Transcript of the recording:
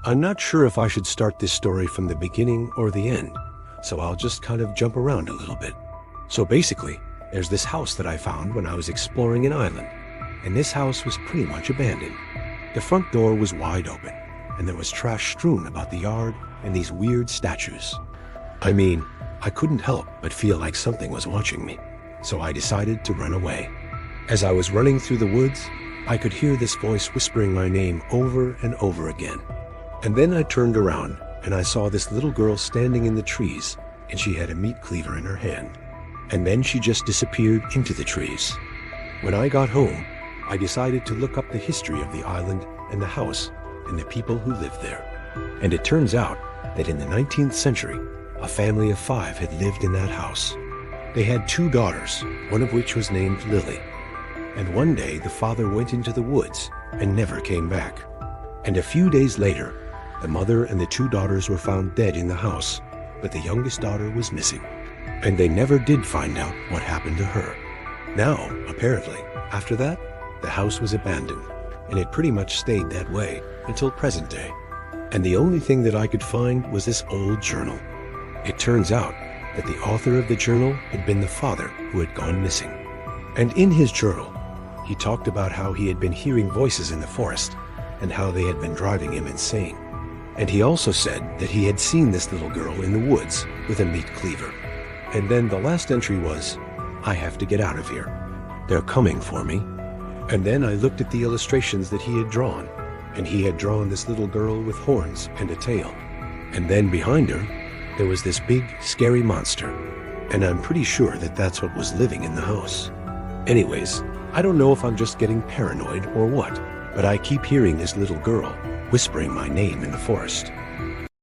I'm not sure if I should start this story from the beginning or the end, so I'll just kind of jump around a little bit. So basically, there's this house that I found when I was exploring an island, and this house was pretty much abandoned. The front door was wide open, and there was trash strewn about the yard and these weird statues. I mean, I couldn't help but feel like something was watching me, so I decided to run away. As I was running through the woods, I could hear this voice whispering my name over and over again. And then I turned around and I saw this little girl standing in the trees, and she had a meat cleaver in her hand. And then she just disappeared into the trees. When I got home, I decided to look up the history of the island and the house and the people who lived there. And it turns out that in the 19th century, a family of 5 had lived in that house. They had 2 daughters, one of which was named Lily. And one day the father went into the woods and never came back. And a few days later, the mother and the 2 daughters were found dead in the house, but the youngest daughter was missing. And they never did find out what happened to her. Now, apparently, after that, the house was abandoned, and it pretty much stayed that way until present day. And the only thing that I could find was this old journal. It turns out that the author of the journal had been the father who had gone missing. And in his journal, he talked about how he had been hearing voices in the forest and how they had been driving him insane. And he also said that he had seen this little girl in the woods with a meat cleaver. And then the last entry was, "I have to get out of here. They're coming for me." And then I looked at the illustrations that he had drawn, and he had drawn this little girl with horns and a tail. And then behind her, there was this big, scary monster. And I'm pretty sure that that's what was living in the house. Anyways, I don't know if I'm just getting paranoid or what, but I keep hearing this little girl whispering my name in the forest.